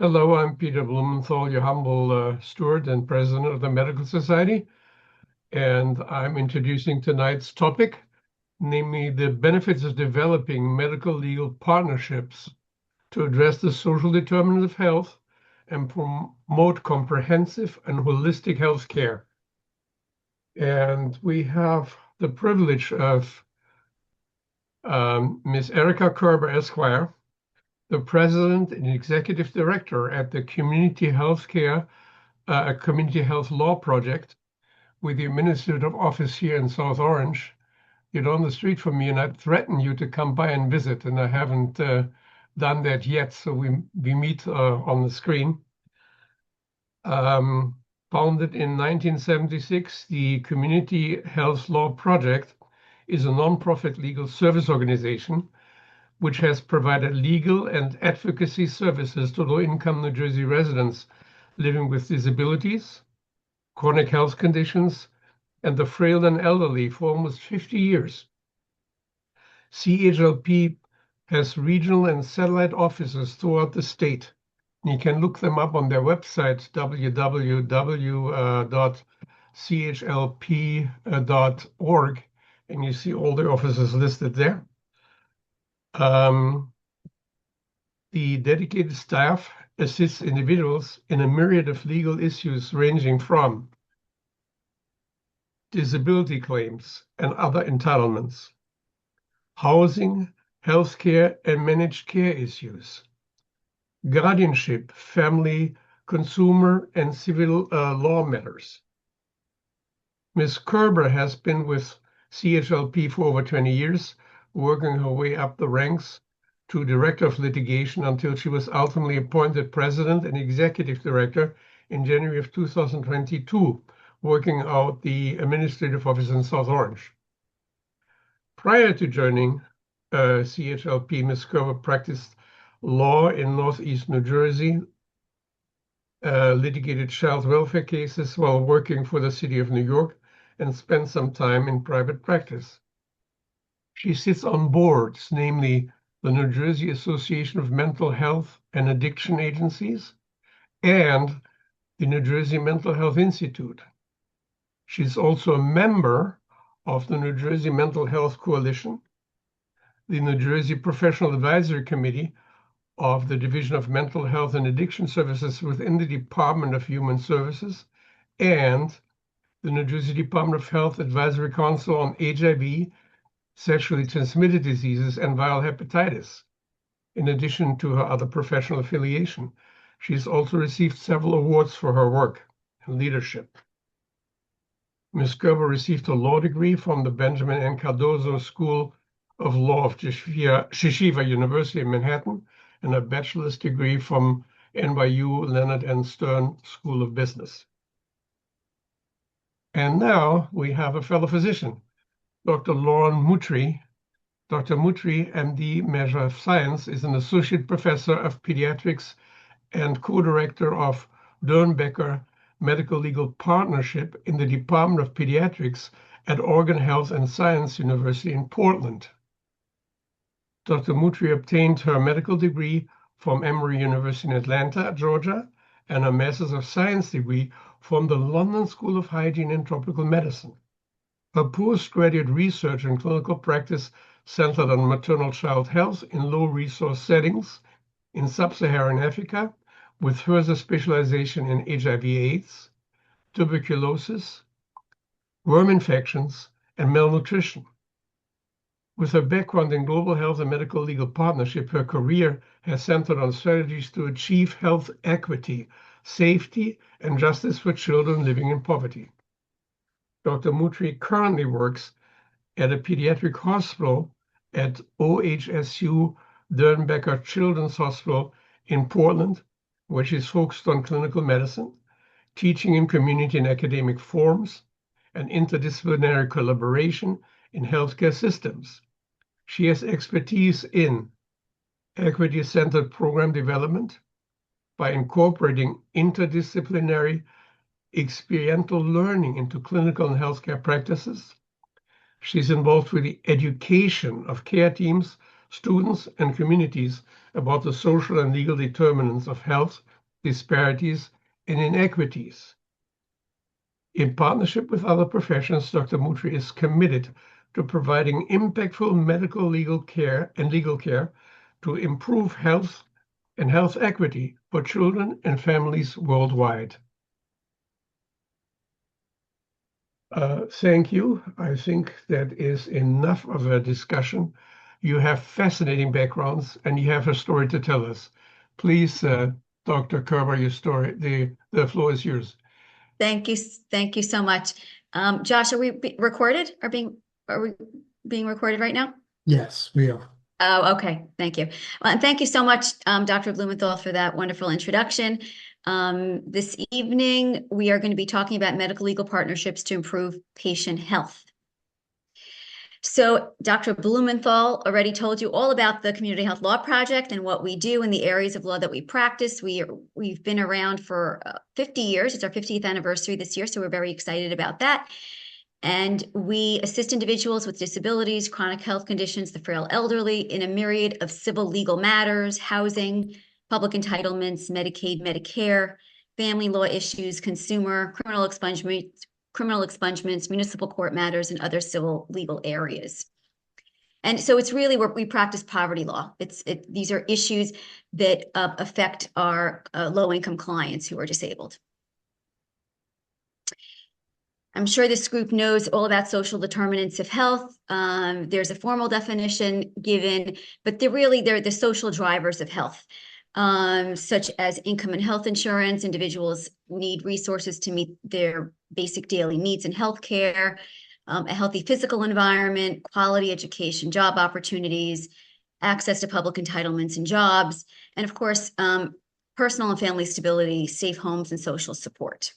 Hello, I'm Peter Blumenthal, your humble steward and president of the Medical Society, and I'm introducing tonight's topic, namely the benefits of developing medical legal partnerships to address the social determinants of health and promote comprehensive and holistic health care. And we have the privilege of Ms. Erika Kerber, Esquire, the president and executive director at the Community Health Law Project with the administrative office here in South Orange. You're down the street from me, and I'd threatened you to come by and visit, and I haven't done that yet, so we meet on the screen. Founded in 1976, the Community Health Law Project is a nonprofit legal service organization which has provided legal and advocacy services to low-income New Jersey residents living with disabilities, chronic health conditions, and the frail and elderly for almost 50 years. CHLP has regional and satellite offices throughout the state. And you can look them up on their website, www.chlp.org, and you see all the offices listed there. The dedicated staff assists individuals in a myriad of legal issues ranging from disability claims and other entitlements, housing, healthcare, and managed care issues, guardianship, family, consumer, and civil law matters. Ms. Kerber has been with CHLP for over 20 years, working her way up the ranks to Director of Litigation until she was ultimately appointed President and Executive Director in January of 2022, working out the administrative office in South Orange. Prior to joining CHLP, Ms. Kerber practiced law in Northeast New Jersey, litigated child welfare cases while working for the city of New York, and spent some time in private practice. She sits on boards, namely the New Jersey Association of Mental Health and Addiction Agencies and the New Jersey Mental Health Institute. She's also a member of the New Jersey Mental Health Coalition, the New Jersey Professional Advisory Committee of the Division of Mental Health and Addiction Services within the Department of Human Services, and the New Jersey Department of Health Advisory Council on HIV, sexually transmitted diseases, and viral hepatitis. In addition to her other professional affiliation, she's also received several awards for her work and leadership. Ms. Kerber received a law degree from the Benjamin N. Cardozo School of Law of Yeshiva University in Manhattan and a bachelor's degree from NYU Leonard N. Stern School of Business. And now we have a fellow physician, Dr. Lauren Mutrie. Dr. Mutrie, MD, Measure of Science, is an associate professor of pediatrics and co-director of Dernbecker Medical Legal Partnership in the Department of Pediatrics at Oregon Health and Science University in Portland. Dr. Mutrie obtained her medical degree from Emory University in Atlanta, Georgia, and a Master's of Science degree from the London School of Hygiene and Tropical Medicine. Her postgraduate research and clinical practice centered on maternal child health in low-resource settings in sub-Saharan Africa, with further specialization in HIV/AIDS, tuberculosis, worm infections, and malnutrition. With her background in global health and medical legal partnership, her career has centered on strategies to achieve health equity, safety, and justice for children living in poverty. Dr. Mutrie currently works at a pediatric hospital at OHSU Dernbecker Children's Hospital in Portland, where she's focused on clinical medicine, teaching in community and academic forums, and interdisciplinary collaboration in healthcare systems. She has expertise in equity-centered program development by incorporating interdisciplinary experiential learning into clinical and healthcare practices. She's involved with the education of care teams, students, and communities about the social and legal determinants of health disparities, and inequities. In partnership with other professions, Dr. Mutrie is committed to providing impactful medical legal care to improve health and health equity for children and families worldwide. Thank you. I think that is enough of a discussion. You have fascinating backgrounds and you have a story to tell us. Please, Dr. Kerber, your story, the floor is yours. Thank you so much. Josh, are we recorded? Are we being recorded right now? Yes, we are. Oh, okay. Thank you. Well, and thank you so much, Dr. Blumenthal, for that wonderful introduction. This evening, we are going to be talking about medical legal partnerships to improve patient health. So Dr. Blumenthal already told you all about the Community Health Law Project and what we do in the areas of law that we practice. We've been around for 50 years. It's our 50th anniversary this year, so we're very excited about that. And we assist individuals with disabilities, chronic health conditions, the frail elderly in a myriad of civil legal matters, housing, public entitlements, Medicaid, Medicare, family law issues, consumer, criminal expungements, municipal court matters, and other civil legal areas. And so it's really where we practice poverty law. These are issues that affect our low-income clients who are disabled. I'm sure this group knows all about social determinants of health. There's a formal definition given, but they're the social drivers of health, such as income and health insurance. Individuals need resources to meet their basic daily needs in healthcare, a healthy physical environment, quality education, job opportunities, access to public entitlements and jobs, and of course, personal and family stability, safe homes, and social support.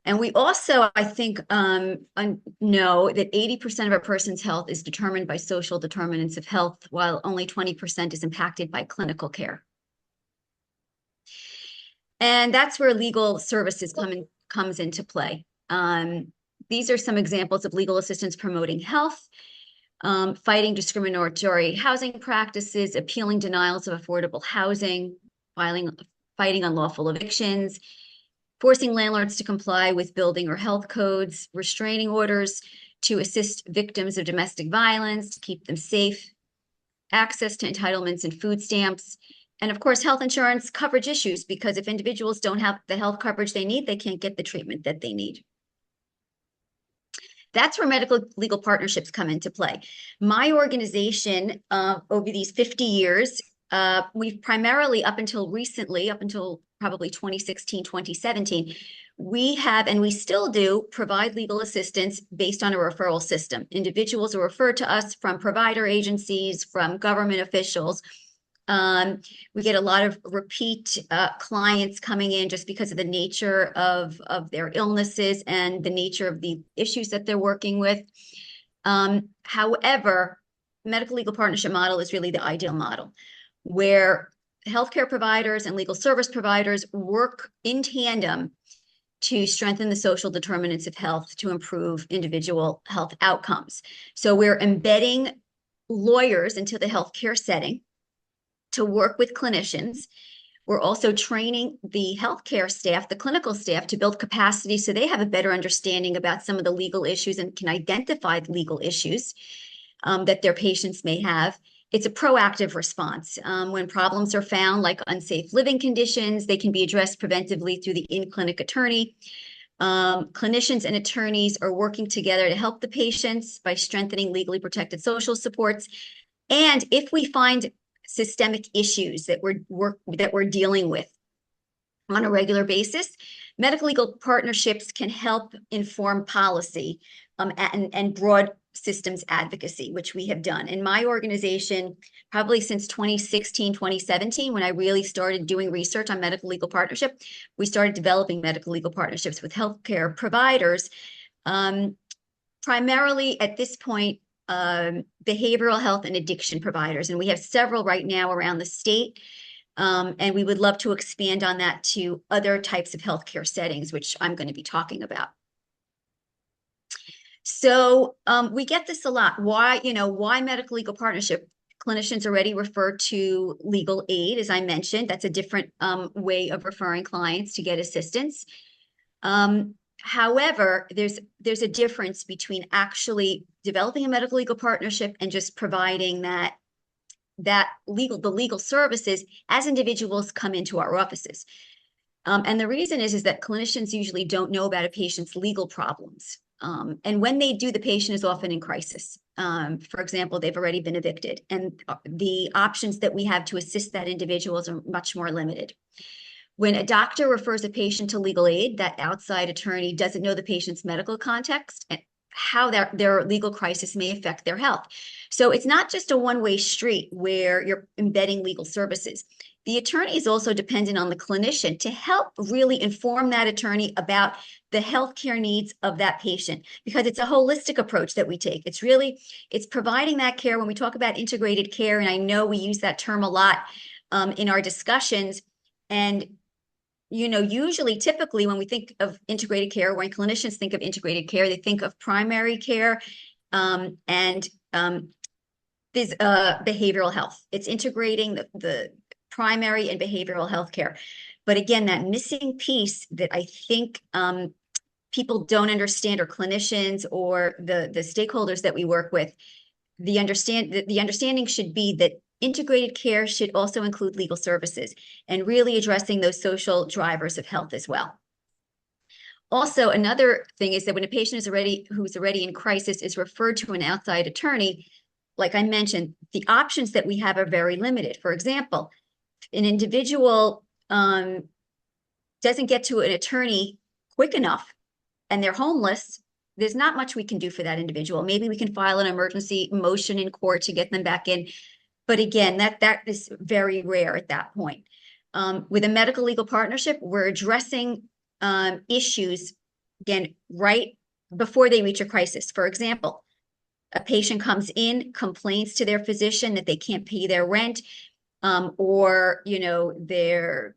And we also, I think, know that 80% of a person's health is determined by social determinants of health, while only 20% is impacted by clinical care. And that's where legal services comes into play. These are some examples of legal assistance promoting health, fighting discriminatory housing practices, appealing denials of affordable housing, fighting unlawful evictions, forcing landlords to comply with building or health codes, restraining orders to assist victims of domestic violence, to keep them safe, access to entitlements and food stamps, and of course, health insurance coverage issues, because if individuals don't have the health coverage they need, they can't get the treatment that they need. That's where medical legal partnerships come into play. My organization, over these 50 years, we've primarily, up until probably 2016, 2017, we have, and we still do, provide legal assistance based on a referral system. Individuals are referred to us from provider agencies, from government officials. We get a lot of repeat clients coming in just because of the nature of their illnesses and the nature of the issues that they're working with. However, medical legal partnership model is really the ideal model, where healthcare providers and legal service providers work in tandem to strengthen the social determinants of health to improve individual health outcomes. So we're embedding lawyers into the healthcare setting to work with clinicians. We're also training the healthcare staff, the clinical staff, to build capacity so they have a better understanding about some of the legal issues and can identify legal issues that their patients may have. It's a proactive response. When problems are found, like unsafe living conditions, they can be addressed preventively through the in-clinic attorney. Clinicians and attorneys are working together to help the patients by strengthening legally protected social supports. And if we find systemic issues that we're dealing with on a regular basis, medical legal partnerships can help inform policy and broad systems advocacy, which we have done. In my organization, probably since 2016, 2017, when I really started doing research on medical legal partnership, we started developing medical legal partnerships with healthcare providers, primarily at this point, behavioral health and addiction providers. And we have several right now around the state. And we would love to expand on that to other types of healthcare settings, which I'm going to be talking about. So we get this a lot. Why medical legal partnership? clinicians already refer to legal aid, as I mentioned. That's a different way of referring clients to get assistance. However, there's a difference between actually developing a medical legal partnership and just providing the legal services as individuals come into our offices. And the reason is that clinicians usually don't know about a patient's legal problems. And when they do, the patient is often in crisis. For example, they've already been evicted, and the options that we have to assist that individuals are much more limited. When a doctor refers a patient to legal aid, that outside attorney doesn't know the patient's medical context and how their legal crisis may affect their health. So it's not just a one-way street where you're embedding legal services. The attorney is also dependent on the clinician to help really inform that attorney about the healthcare needs of that patient, because it's a holistic approach that we take. It's providing that care. When we talk about integrated care, and I know we use that term a lot in our discussions, and usually, typically, when we think of integrated care, when clinicians think of integrated care, they think of primary care and behavioral health. It's integrating the primary and behavioral health care. But again, that missing piece that I think people don't understand, or clinicians or the stakeholders that we work with, the understanding should be that integrated care should also include legal services and really addressing those social drivers of health as well. Also, another thing is that when a patient who's already in crisis is referred to an outside attorney, like I mentioned, the options that we have are very limited. For example, an individual doesn't get to an attorney quick enough and they're homeless, there's not much we can do for that individual. Maybe we can file an emergency motion in court to get them back in. But again, that is very rare at that point. With a medical legal partnership, we're addressing issues, again, right before they reach a crisis. For example, a patient comes in, complains to their physician that they can't pay their rent, or their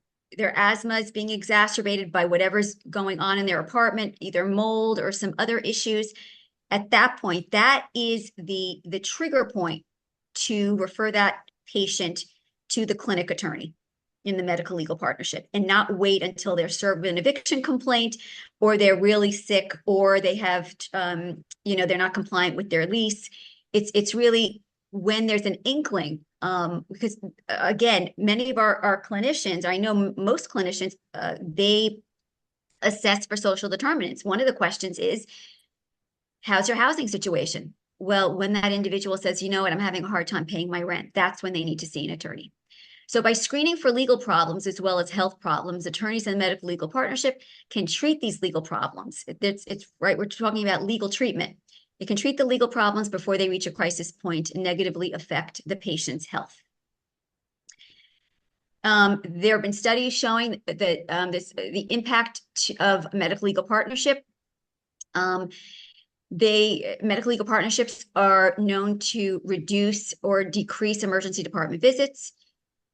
asthma is being exacerbated by whatever's going on in their apartment, either mold or some other issues. At that point, that is the trigger point to refer that patient to the clinic attorney in the medical legal partnership, and not wait until they're served an eviction complaint, or they're really sick, or they have, they're not compliant with their lease. It's really when there's an inkling, because again, many of our clinicians, I know most clinicians, they assess for social determinants. One of the questions is, how's your housing situation? Well, when that individual says, you know what, I'm having a hard time paying my rent, that's when they need to see an attorney. So by screening for legal problems as well as health problems, attorneys in the medical legal partnership can treat these legal problems. It's right, we're talking about legal treatment. It can treat the legal problems before they reach a crisis point and negatively affect the patient's health. There have been studies showing that the impact of medical legal partnership. Medical legal partnerships are known to reduce or decrease emergency department visits.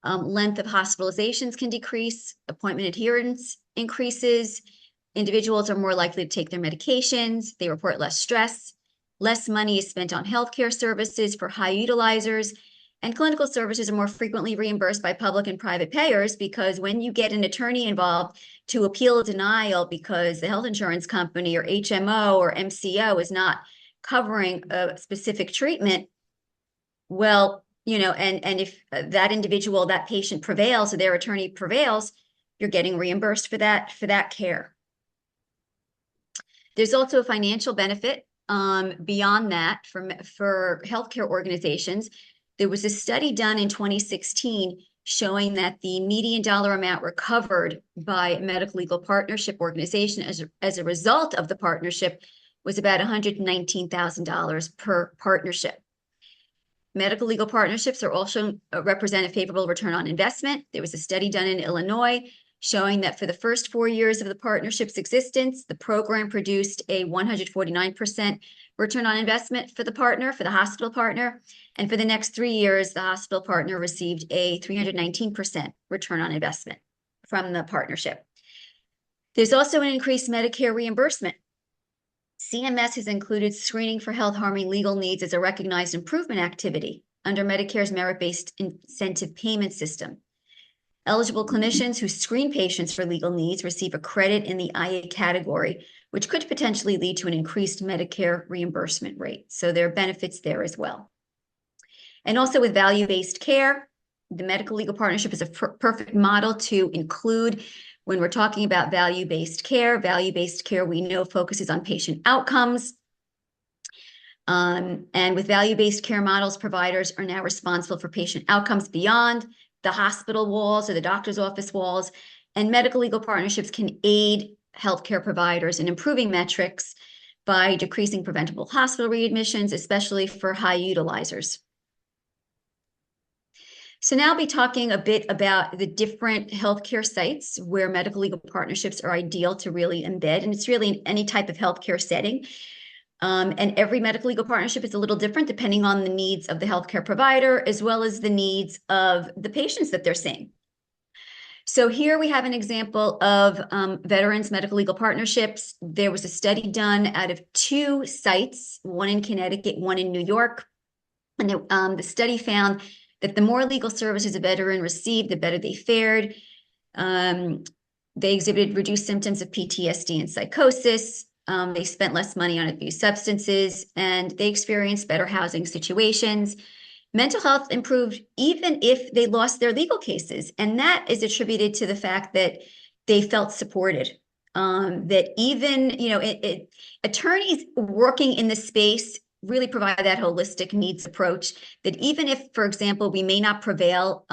Length of hospitalizations can decrease. Appointment adherence increases. Individuals are more likely to take their medications. They report less stress. Less money is spent on healthcare services for high utilizers. And clinical services are more frequently reimbursed by public and private payers, because when you get an attorney involved to appeal a denial because the health insurance company or HMO or MCO is not covering a specific treatment, well, and if that individual, that patient prevails, or their attorney prevails, you're getting reimbursed for that care. There's also a financial benefit beyond that for healthcare organizations. There was a study done in 2016 showing that the median dollar amount recovered by a medical legal partnership organization as a result of the partnership was about $119,000 per partnership. Medical legal partnerships are also represent a favorable return on investment. There was a study done in Illinois showing that for the first 4 years of the partnership's existence, the program produced a 149% return on investment for the hospital partner. And for the next 3 years, the hospital partner received a 319% return on investment from the partnership. There's also an increased Medicare reimbursement. CMS has included screening for health-harming legal needs as a recognized improvement activity under Medicare's merit-based incentive payment system. Eligible clinicians who screen patients for legal needs receive a credit in the IA category, which could potentially lead to an increased Medicare reimbursement rate. So there are benefits there as well. And also with value-based care, the medical legal partnership is a perfect model to include when we're talking about value-based care. Value-based care, we know, focuses on patient outcomes. And with value-based care models, providers are now responsible for patient outcomes beyond the hospital walls or the doctor's office walls. And medical legal partnerships can aid healthcare providers in improving metrics by decreasing preventable hospital readmissions, especially for high utilizers. So now I'll be talking a bit about the different healthcare sites where medical legal partnerships are ideal to really embed. And it's really in any type of healthcare setting. And every medical legal partnership is a little different depending on the needs of the healthcare provider, as well as the needs of the patients that they're seeing. So here we have an example of veterans medical legal partnerships. There was a study done out of 2 sites, one in Connecticut, one in New York. And the study found that the more legal services a veteran received, the better they fared. They exhibited reduced symptoms of PTSD and psychosis. They spent less money on abused substances, and they experienced better housing situations. Mental health improved even if they lost their legal cases. And that is attributed to the fact that they felt supported. That even, attorneys working in the space really provide that holistic needs approach, that even if, for example, we may not prevail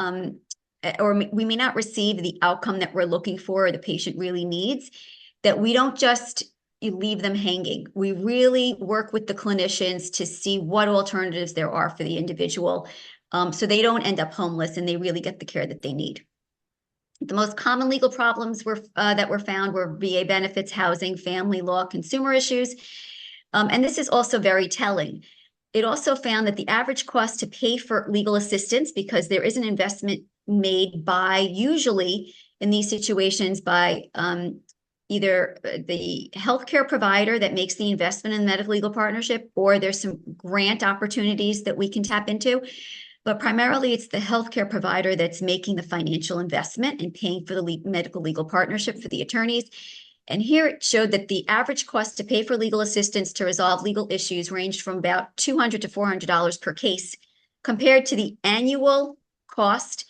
or we may not receive the outcome that we're looking for or the patient really needs, that we don't just leave them hanging. We really work with the clinicians to see what alternatives there are for the individual, so they don't end up homeless and they really get the care that they need. The most common legal problems that were found were VA benefits, housing, family law, consumer issues. And this is also very telling. It also found that the average cost to pay for legal assistance, because there is an investment made usually in these situations by either the healthcare provider that makes the investment in the medical legal partnership, or there's some grant opportunities that we can tap into. But primarily, it's the healthcare provider that's making the financial investment and paying for the medical legal partnership for the attorneys. And here it showed that the average cost to pay for legal assistance to resolve legal issues ranged from about $200 to $400 per case, compared to the annual cost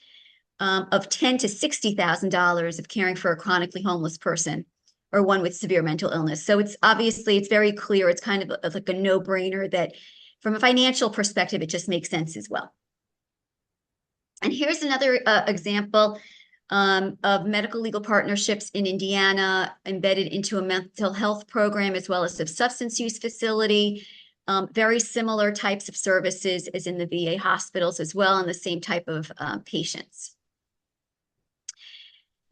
of $10,000 to $60,000 of caring for a chronically homeless person or one with severe mental illness. So it's very clear. It's kind of like a no-brainer that from a financial perspective, it just makes sense as well. And here's another example of medical legal partnerships in Indiana embedded into a mental health program as well as a substance use facility. Very similar types of services as in the VA hospitals as well, and the same type of patients.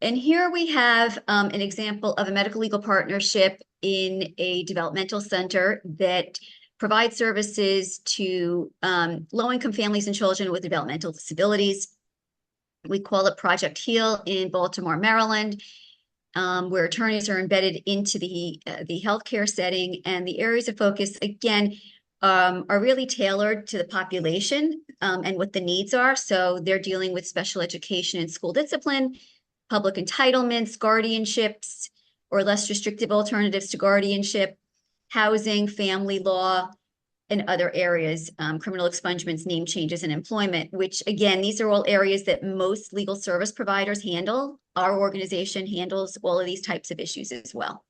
And here we have an example of a medical legal partnership in a developmental center that provides services to low-income families and children with developmental disabilities. We call it Project HEAL in Baltimore, Maryland, where attorneys are embedded into the healthcare setting, and the areas of focus, again, are really tailored to the population and what the needs are. So they're dealing with special education and school discipline, public entitlements, guardianships, or less restrictive alternatives to guardianship, housing, family law, and other areas, criminal expungements, name changes, and employment, which again, these are all areas that most legal service providers handle. Our organization handles all of these types of issues as well.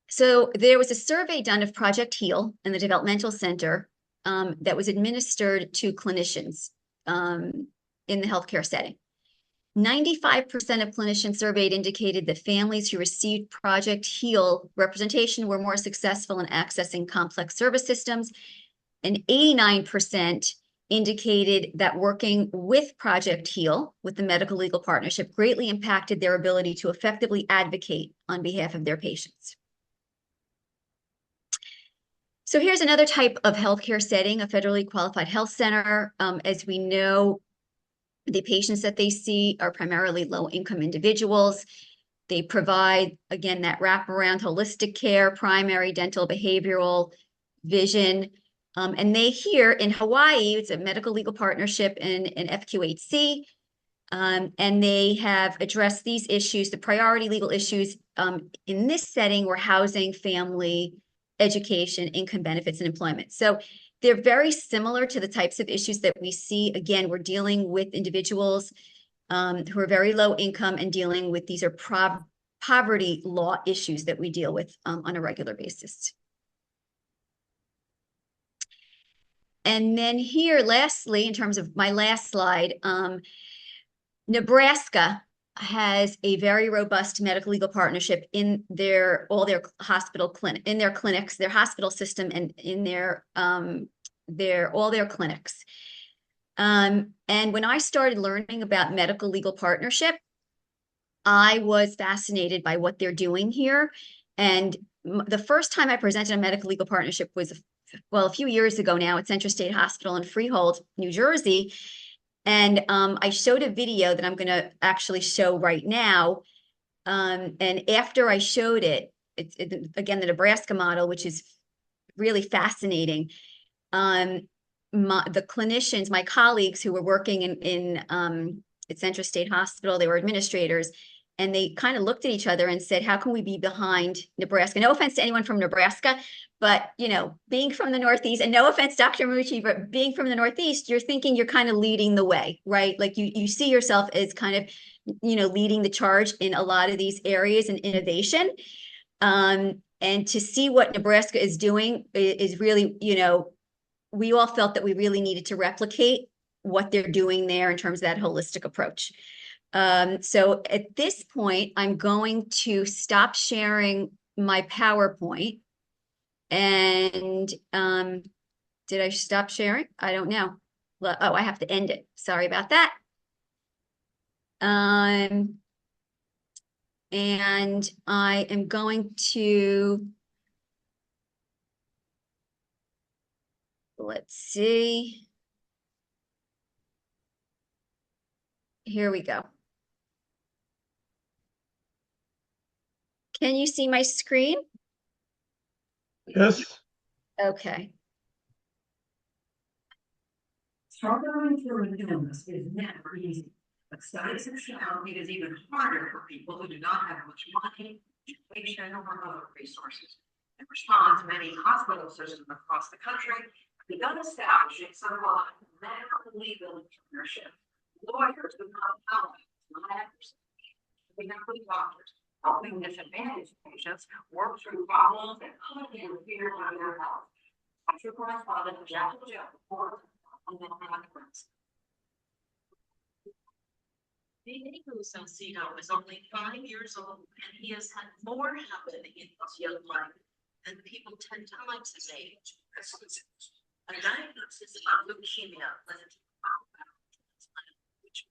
So there was a survey done of Project HEAL in the developmental center that was administered to clinicians in the healthcare setting. 95% of clinicians surveyed indicated that families who received Project HEAL representation were more successful in accessing complex service systems, and 89% indicated that working with Project HEAL, with the medical legal partnership, greatly impacted their ability to effectively advocate on behalf of their patients. So here's another type of healthcare setting, a federally qualified health center. As we know, the patients that they see are primarily low-income individuals. They provide, again, that wraparound holistic care, primary, dental, behavioral, vision, And they here in Hawaii, it's a medical legal partnership in FQHC. And they have addressed these issues, the priority legal issues in this setting were housing, family, education, income benefits, and employment. So they're very similar to the types of issues that we see. Again, we're dealing with individuals who are very low income and dealing with these are poverty law issues that we deal with on a regular basis. And then here, lastly, in terms of my last slide, Nebraska has a very robust medical legal partnership in all their hospital clinic, in their clinics, their hospital system, and in all their clinics. And when I started learning about medical legal partnership, I was fascinated by what they're doing here. And the first time I presented a medical legal partnership was, well, a few years ago now at Central State Hospital in Freehold, New Jersey. And I showed a video that I'm going to actually show right now. And after I showed it, again, the Nebraska model, which is really fascinating. The clinicians, my colleagues who were working at Central State Hospital, they were administrators, and they kind of looked at each other and said, how can we be behind Nebraska? No offense to anyone from Nebraska, but, you know, being from the Northeast, and no offense, Dr. Mutrie, but being from the Northeast, you're thinking you're kind of leading the way, right? Like you see yourself as kind of, you know, leading the charge in a lot of these areas and innovation. And to see what Nebraska is doing is really, you know, we all felt that we really needed to replicate what they're doing there in terms of that holistic approach. So at this point, I'm going to stop sharing my PowerPoint. And did I stop sharing? I don't know. Oh, I have to end it. Sorry about that. And I am going to, let's see. Here we go. Can you see my screen? Yes. Okay. Struggling through an illness is never easy, but studies have shown it is even harder for people who do not have much money, education, or other resources. In response, many hospital systems across the country have begun establishing so-called medical legal partnership. Lawyers with non-colleagues, non-experts, with doctors, helping disadvantaged patients work through problems that could interfere with their health. Dr. Correspondent Jack reports on the adherence. Diego Salcido is only 5 years old, and he has had more happen in his young life than people 10 times his age. A diagnosis of leukemia led to which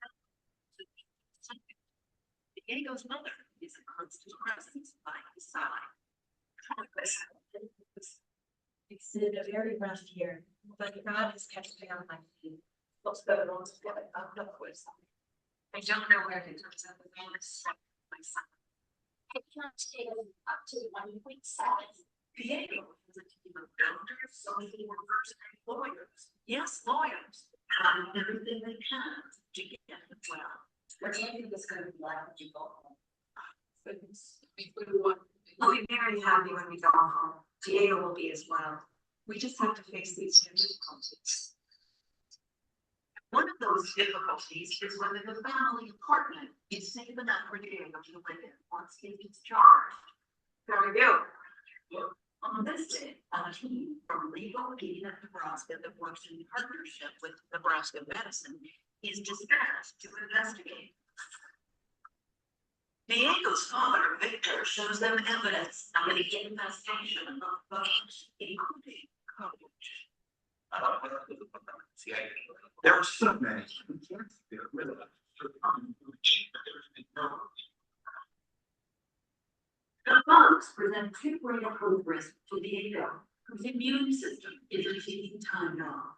Diego's mother is a constant presence by his side. It's been a very rough year, but God has kept me on my feet. What's going on to get up with? I don't know where it comes up with all this stuff. My son. I can't take up to 1.7. Diego has a team of doctors, social workers, and lawyers. Yes, lawyers. Trying everything they can to get him well. What do you think it's going to be like when you go home? We'll be very happy when we go home. Diego will be as well. We just have to face these new difficulties. One of those difficulties is whether the family apartment is safe enough for Diego to live in once he is discharged. Very good. On this day, a team from Legal Aid of Nebraska that works in partnership with Nebraska Medicine is dispatched to investigate. Diego's father, Victor, shows them evidence of an infestation of bugs, including cockroaches. There are so many. The bugs present too great a health risk to Diego, whose immune system isn't taking time off.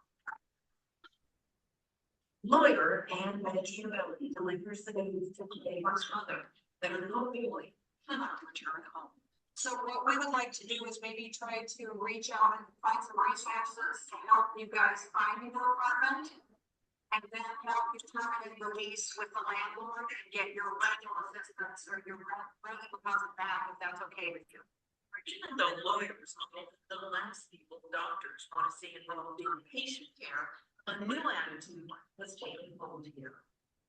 Lawyer and medication delivers the news to Diego's mother that her little boy cannot return home. So what we would like to do is maybe try to reach out and find some resources to help you guys find your apartment. And then help you terminate the lease with the landlord and get your rental assistance or your rental deposit back, if that's okay with you. Even though lawyers, the last people doctors want to see involved in patient care, a new attitude was taken hold here.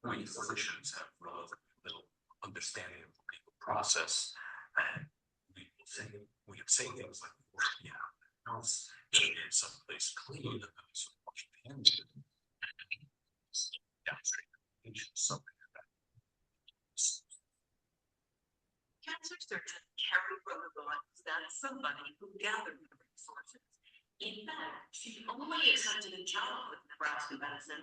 We physicians have relatively little understanding of the legal process, and we can say things like, well, yeah, house is someplace clean, and then so wash the hands of it. Downstream something like that. Cancer surgeon Kerber is that somebody who gathered the resources. In fact, she only accepted a job with Nebraska Medicine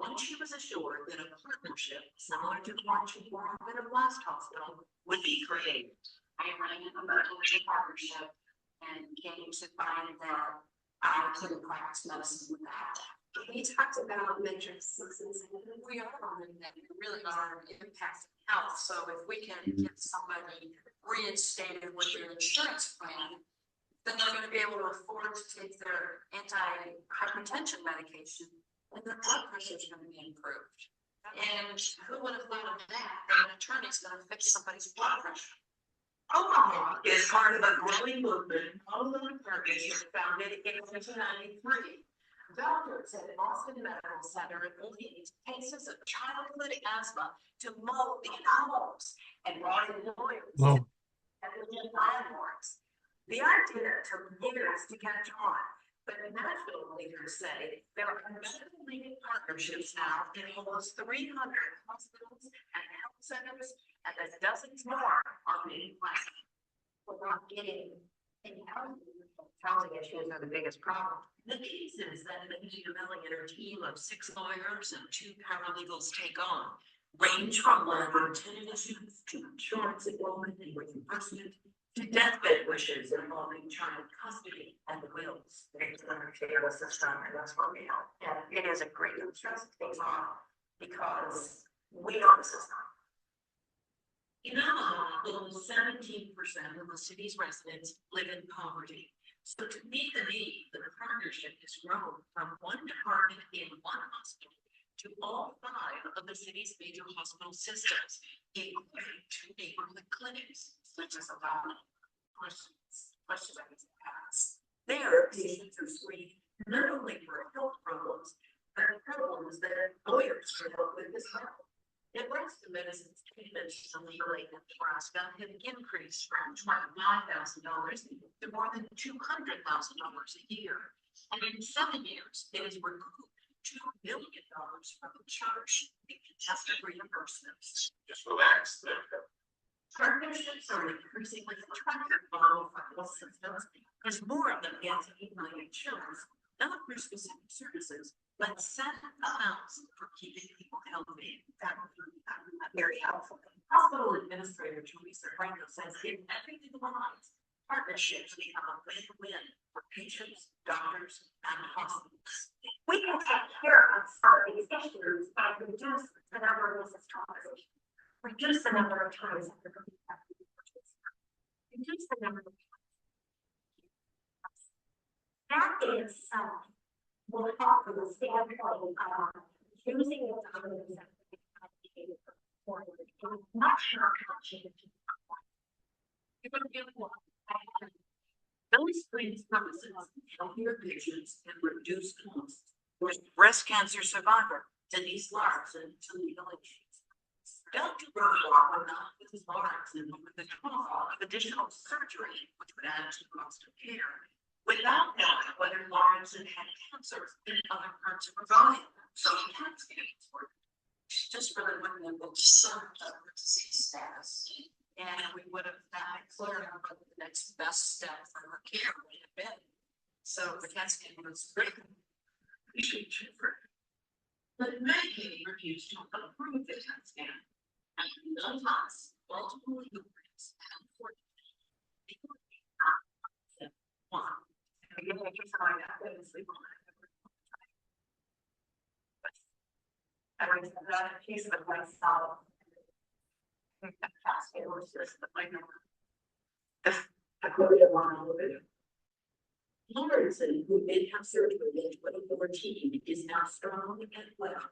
once she was assured that a partnership similar to the one she formed at a last hospital would be created. I ran a partnership and came to find that I couldn't practice medicine without that. We talked about matrices, and we are learning that we really are impacting health. So if we can get somebody reinstated with their insurance plan, then they're going to be able to afford to take their anti-hypertension medication, and their blood pressure is going to be improved. And who would have thought of that? That an attorney's going to fix somebody's blood pressure. Omaha is part of a growing movement, Omaha Partnership, founded in 1993. Doctors at Boston Medical Center believe cases of childhood asthma to mold in homes and brought in lawyers No. and landlords. The idea took years to catch on, but national leaders say there are medical partnerships now in almost 300 hospitals and health centers, and as dozens more are being planned. We're not getting any housing issues are the biggest problem. The cases that Mindy Amelli and her team of 6 lawyers and 2 paralegals take on range from landlord-tenant issues to insurance enrollment and reimbursement to deathbed wishes involving child custody and wills. It's an unfair system, and that's what we have. And it is a great stress things on because we are the system. In Omaha, almost 17% of the city's residents live in poverty. So to meet the need, the partnership has grown from one department in one hospital to all 5 of the city's major hospital systems, including 2 neighborhood clinics. Which is a lot of questions I need to ask. There, patients are screened not only for health problems, but problems that lawyers should help with as well. Nebraska Medicine's payments to legal aid in Nebraska have increased from $25,000 to more than $200,000 a year. And in 7 years, it has recouped $2 billion from the church in contested reimbursements. Just relax. Partnerships are an increasingly attractive model for health systems as more of them get to evaluate insurance, not for specific services, but set amounts for keeping people healthy. That would be very helpful. Hospital Administrator Teresa Franco says if everything aligns, partnerships become a win-win for patients, doctors, and hospitals. We can take care of some of these issues by reduce the number of visits to hospitals. Reduce the number of times reduce the number of times. That in itself will help from the standpoint of using the dominance that we advocated for much more complicated. Those screens promises healthier patients and reduce costs. Breast cancer survivor Denise Larson to legal issues. Dr. Rosenblatt went on with his Larson with the trauma of additional surgery, which would add to the cost of care, without knowing whether Larson had cancer in other parts of her body. So CAT scans were Just really wouldn't have been some of the disease status. And we would have found clear out what the next best step for her care would have been. So the CAT scan was great. But Medicaid refused to approve the CAT scan. After nonetheless, multiple legal briefs and unfortunately, one. Again, I just find out that it's legal. I was not a piece of myself. It was just the I quoted him on all of it. Morrison, who did have surgery in 2014, is now strong and well.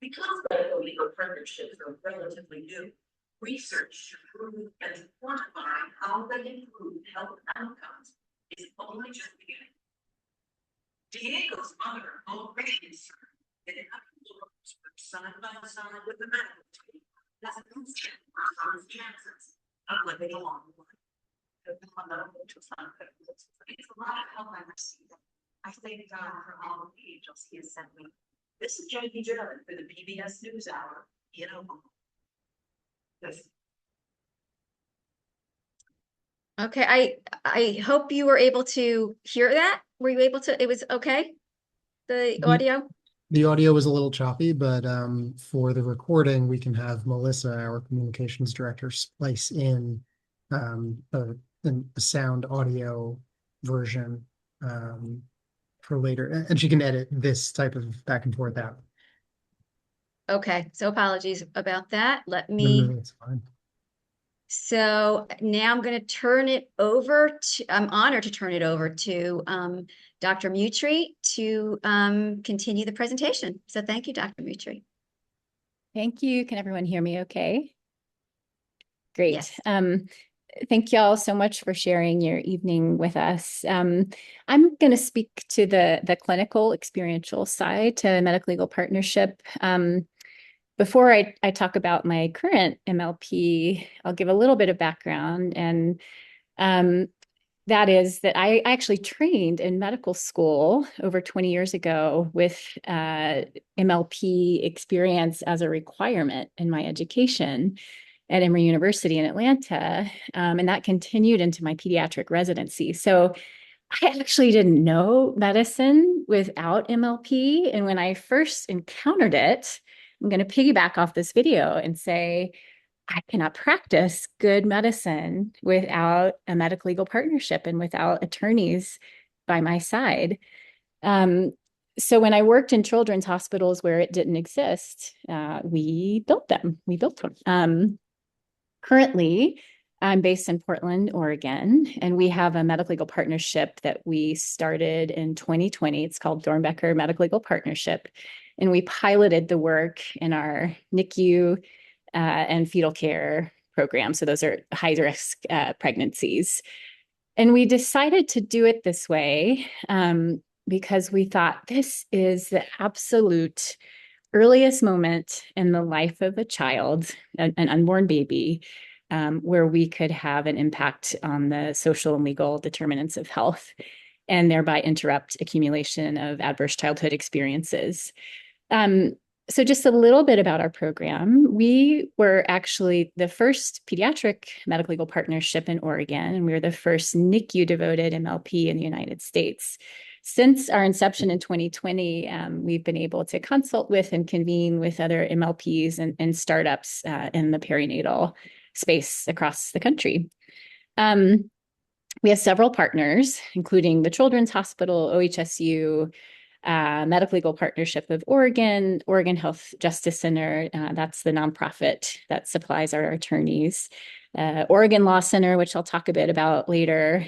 Because medical legal partnerships are relatively new, research to prove and to quantify how they improve health outcomes is only just beginning. Diego's mother already concerned that it works side by side with the medical team has an instant for son's chances of living a long life. It's a lot of help I received. I thank God for all of the angels he has sent me. This is Jackie Judd for the PBS NewsHour in Oklahoma. Yes. Okay, I hope you were able to hear that. Were you able to, it was okay? The audio? The audio was a little choppy, but for the recording, we can have Melissa, our communications director, splice in a sound audio version for later, and she can edit this type of back and forth out. Okay, so apologies about that. Let No, me. that's fine. So now I'm going to turn it over to, I'm honored to turn it over to Dr. Mutrie to continue the presentation. So thank you, Dr. Mutrie. Thank you. Can everyone hear me okay? Great. Yes. Thank you all so much for sharing your evening with us. I'm going to speak to the clinical experiential side to medical legal partnership. Before I talk about my current MLP, I'll give a little bit of background, and that is that I actually trained in medical school over 20 years ago with MLP experience as a requirement in my education at Emory University in Atlanta, and that continued into my pediatric residency. So I actually didn't know medicine without MLP, and when I first encountered it, I'm going to piggyback off this video and say, I cannot practice good medicine without a medical legal partnership and without attorneys by my side. So when I worked in children's hospitals where it didn't exist, we built them. We built them. Currently, I'm based in Portland, Oregon, and we have a medical legal partnership that we started in 2020. It's called Dornbecker Medical Legal Partnership. And we piloted the work in our NICU and fetal care program. So those are high-risk pregnancies. And we decided to do it this way because we thought this is the absolute earliest moment in the life of a child, an unborn baby, where we could have an impact on the social and legal determinants of health and thereby interrupt accumulation of adverse childhood experiences. So just a little bit about our program. We were actually the first pediatric medical legal partnership in Oregon, and we were the first NICU-devoted MLP in the United States. Since our inception in 2020, we've been able to consult with and convene with other MLPs and startups in the perinatal space across the country. We have several partners, including the Children's Hospital, OHSU, Medical Legal Partnership of Oregon, Oregon Health Justice Center, that's the nonprofit that supplies our attorneys, Oregon Law Center, which I'll talk a bit about later.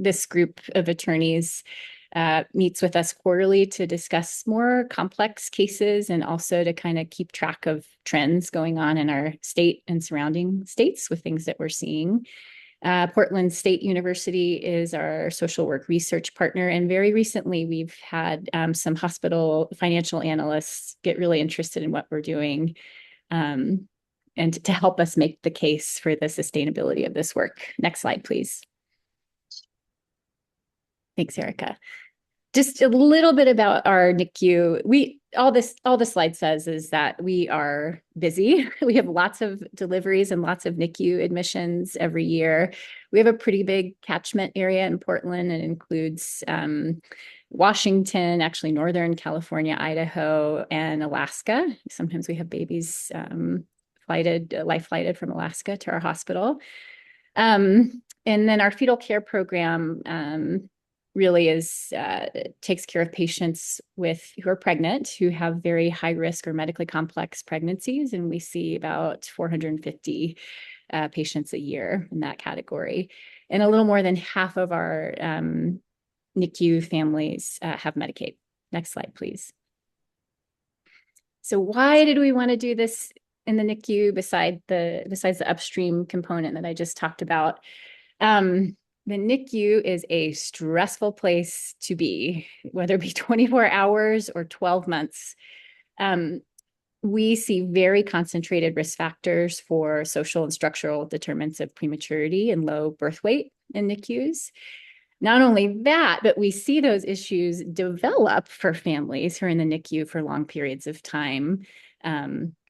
This group of attorneys meets with us quarterly to discuss more complex cases and also to kind of keep track of trends going on in our state and surrounding states with things that we're seeing. Portland State University is our social work research partner. And very recently, we've had some hospital financial analysts get really interested in what we're doing and to help us make the case for the sustainability of this work. Next slide, please. Thanks, Erika. Just a little bit about our NICU. All the slide says is that we are busy. We have lots of deliveries and lots of NICU admissions every year. We have a pretty big catchment area in Portland. It includes Washington, actually Northern California, Idaho, and Alaska. Sometimes we have babies life flighted from Alaska to our hospital. And then our fetal care program really takes care of patients who are pregnant, who have very high risk or medically complex pregnancies. And we see about 450 patients a year in that category. And a little more than half of our NICU families have Medicaid. Next slide, please. So why did we want to do this in the NICU besides the upstream component that I just talked about? The NICU is a stressful place to be, whether it be 24 hours or 12 months. We see very concentrated risk factors for social and structural determinants of prematurity and low birth weight in NICUs. Not only that, but we see those issues develop for families who are in the NICU for long periods of time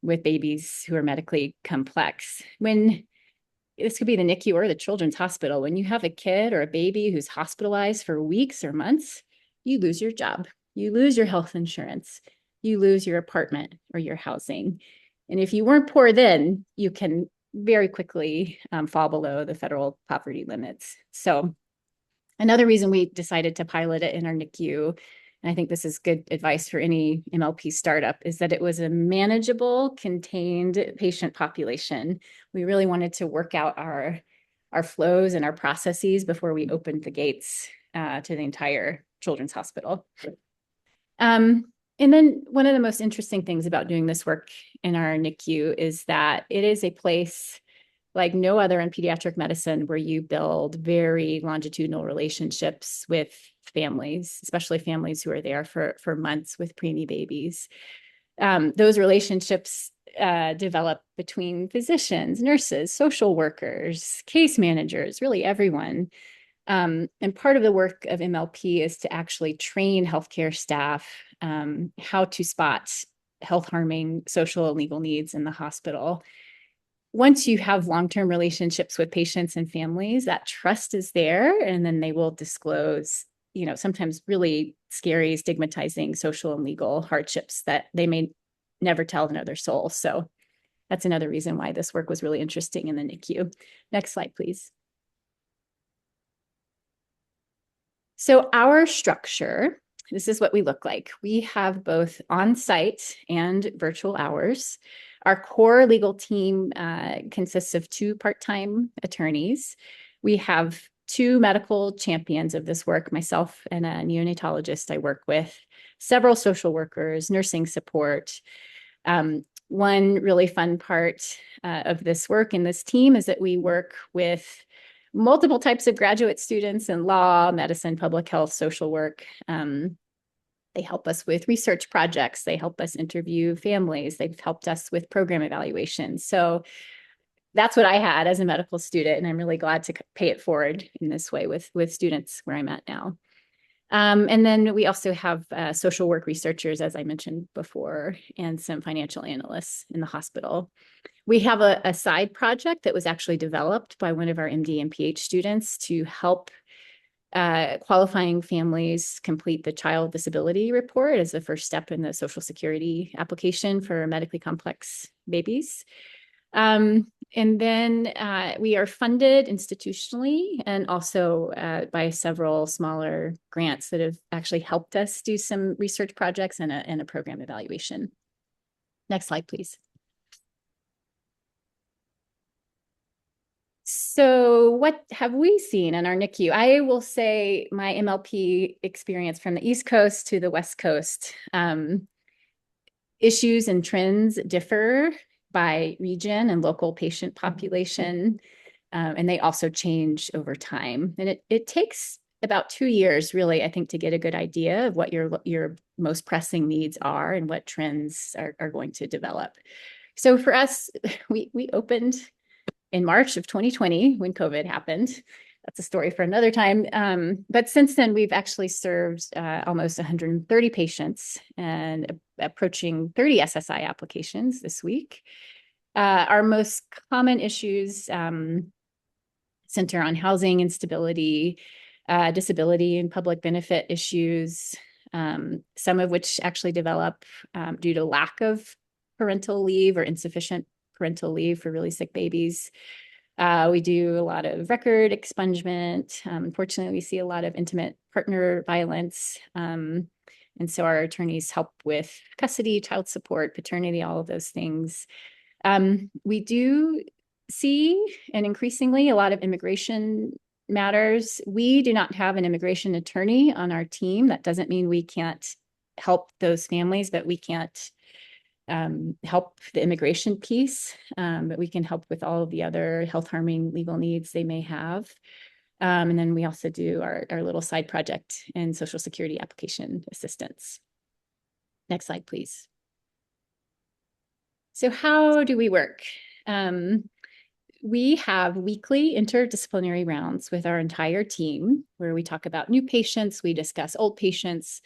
with babies who are medically complex. When this could be the NICU or the children's hospital, when you have a kid or a baby who's hospitalized for weeks or months, you lose your job, you lose your health insurance, you lose your apartment or your housing. And if you weren't poor then, you can very quickly fall below the federal poverty limits. So another reason we decided to pilot it in our NICU, and I think this is good advice for any MLP startup, is that it was a manageable, contained patient population. We really wanted to work out our flows and our processes before we opened the gates to the entire children's hospital. And then one of the most interesting things about doing this work in our NICU is that it is a place like no other in pediatric medicine where you build very longitudinal relationships with families, especially families who are there for months with preemie babies. Those relationships develop between physicians, nurses, social workers, case managers, really everyone. And part of the work of MLP is to actually train healthcare staff how to spot health harming social and legal needs in the hospital. Once you have long-term relationships with patients and families, that trust is there, and then they will disclose, sometimes really scary, stigmatizing social and legal hardships that they may never tell another soul. So that's another reason why this work was really interesting in the NICU. Next slide, please. So our structure, this is what we look like. We have both on-site and virtual hours. Our core legal team consists of 2 part-time attorneys. We have 2 medical champions of this work, myself and a neonatologist I work with, several social workers, nursing support. One really fun part of this work in this team is that we work with multiple types of graduate students in law, medicine, public health, social work. They help us with research projects. They help us interview families. They've helped us with program evaluations. So that's what I had as a medical student, and I'm really glad to pay it forward in this way with students where I'm at now. And then we also have social work researchers, as I mentioned before, and some financial analysts in the hospital. We have a side project that was actually developed by one of our MD and PH students to help qualifying families complete the child disability report as the first step in the Social Security application for medically complex babies. And then we are funded institutionally and also by several smaller grants that have actually helped us do some research projects and a program evaluation. Next slide, please. So what have we seen in our NICU? I will say my MLP experience from the East Coast to the West Coast, issues and trends differ by region and local patient population, and they also change over time. And it takes about 2 years, really, I think, to get a good idea of what your most pressing needs are and what trends are going to develop. So for us, we opened in March of 2020 when COVID happened. That's a story for another time. But since then, we've actually served almost 130 patients and approaching 30 SSI applications this week. Our most common issues center on housing instability, disability and public benefit issues, some of which actually develop due to lack of parental leave or insufficient parental leave for really sick babies. We do a lot of record expungement. Unfortunately, we see a lot of intimate partner violence. And so our attorneys help with custody, child support, paternity, all of those things. We do see, and increasingly, a lot of immigration matters. We do not have an immigration attorney on our team. That doesn't mean we can't help those families, but we can't help the immigration piece, but we can help with all of the other health harming legal needs they may have. And then we also do our little side project in Social Security application assistance. Next slide, please. So how do we work? We have weekly interdisciplinary rounds with our entire team where we talk about new patients, we discuss old patients,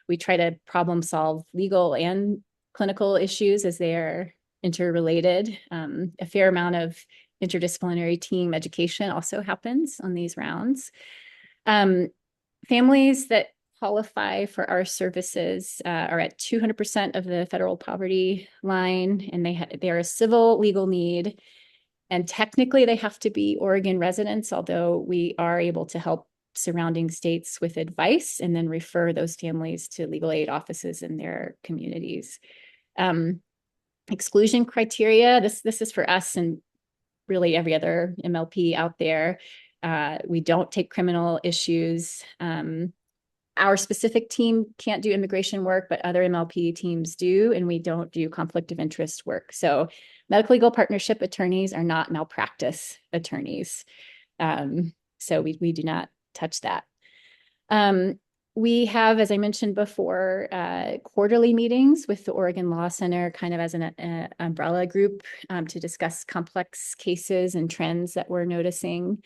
we try to problem solve legal and clinical issues as they are interrelated. A fair amount of interdisciplinary team education also happens on these rounds. Families that qualify for our services are at 200% of the federal poverty line, and they are a civil legal need. And technically, they have to be Oregon residents, although we are able to help surrounding states with advice and then refer those families to legal aid offices in their communities. Exclusion criteria, this is for us and really every other MLP out there. We don't take criminal issues. Our specific team can't do immigration work, but other MLP teams do, and we don't do conflict of interest work. So medical legal partnership attorneys are not malpractice attorneys. So we do not touch that. We have, as I mentioned before, quarterly meetings with the Oregon Law Center kind of as an umbrella group to discuss complex cases and trends that we're noticing.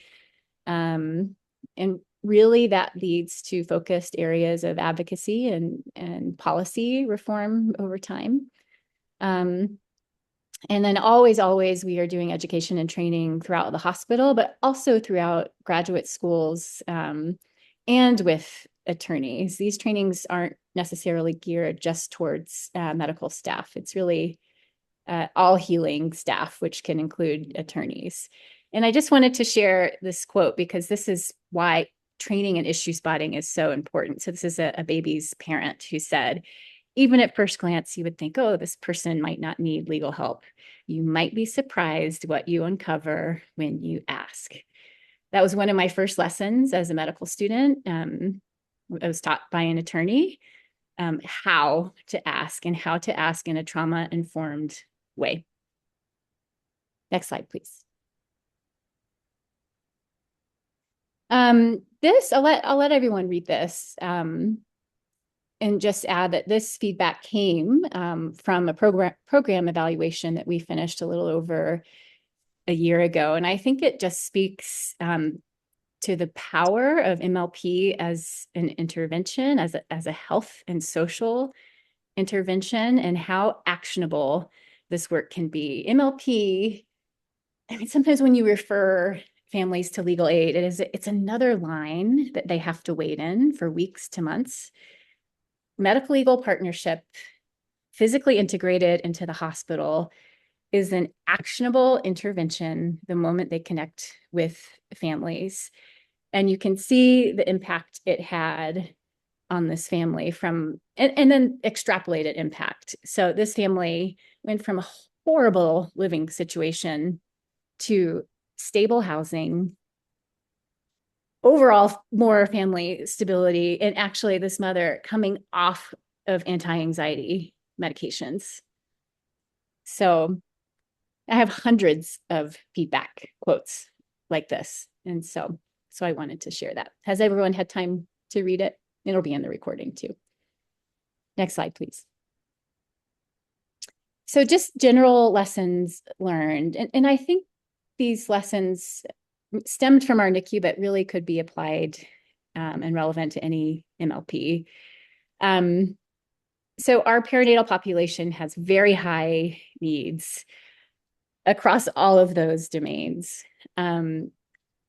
And really that leads to focused areas of advocacy and policy reform over time. And then always we are doing education and training throughout the hospital, but also throughout graduate schools and with attorneys. These trainings aren't necessarily geared just towards medical staff. It's really all healing staff, which can include attorneys. And I just wanted to share this quote because this is why training and issue spotting is so important. So this is a baby's parent who said, even at first glance, you would think, oh, this person might not need legal help. You might be surprised what you uncover when you ask. That was one of my first lessons as a medical student. I was taught by an attorney how to ask and how to ask in a trauma-informed way. Next slide, please. I'll let everyone read this and just add that this feedback came from a program evaluation that we finished a little over a year ago. And I think it just speaks to the power of MLP as an intervention, as a health and social intervention, and how actionable this work can be. MLP, I mean, sometimes when you refer families to legal aid, it's another line that they have to wait in for weeks to months. Medical legal partnership, physically integrated into the hospital, is an actionable intervention the moment they connect with families. And you can see the impact it had on this family and then extrapolated impact. So this family went from a horrible living situation to stable housing, overall more family stability, and actually this mother coming off of anti-anxiety medications. So I have hundreds of feedback quotes like this. And so I wanted to share that. Has everyone had time to read it? It'll be in the recording too. Next slide, please. So just general lessons learned. And I think these lessons stemmed from our NICU, but really could be applied and relevant to any MLP. So our perinatal population has very high needs across all of those domains.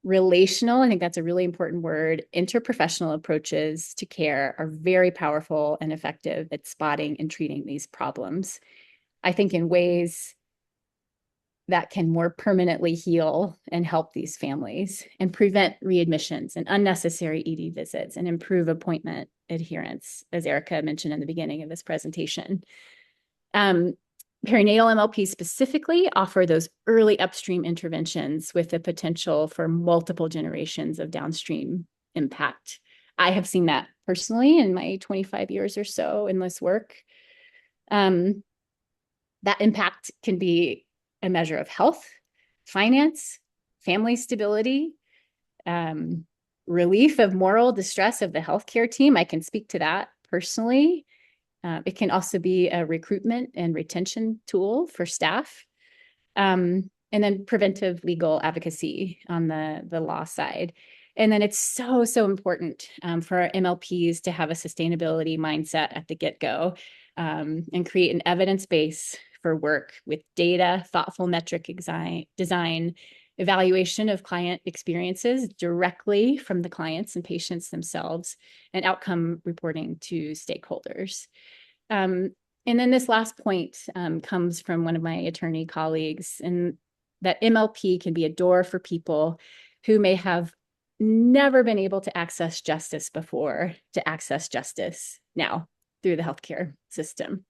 Relational, I think that's a really important word. Interprofessional approaches to care are very powerful and effective at spotting and treating these problems. I think in ways that can more permanently heal and help these families and prevent readmissions and unnecessary ED visits and improve appointment adherence, as Erika mentioned in the beginning of this presentation. Perinatal MLP specifically offer those early upstream interventions with the potential for multiple generations of downstream impact. I have seen that personally in my 25 years or so in this work. That impact can be a measure of health, finance, family stability, relief of moral distress of the healthcare team. I can speak to that personally. It can also be a recruitment and retention tool for staff. And then preventive legal advocacy on the law side. And then it's so, so important for our MLPs to have a sustainability mindset at the get-go and create an evidence base for work with data, thoughtful metric design, evaluation of client experiences directly from the clients and patients themselves, and outcome reporting to stakeholders. And then this last point comes from one of my attorney colleagues, and that MLP can be a door for people who may have never been able to access justice before to access justice now through the healthcare system.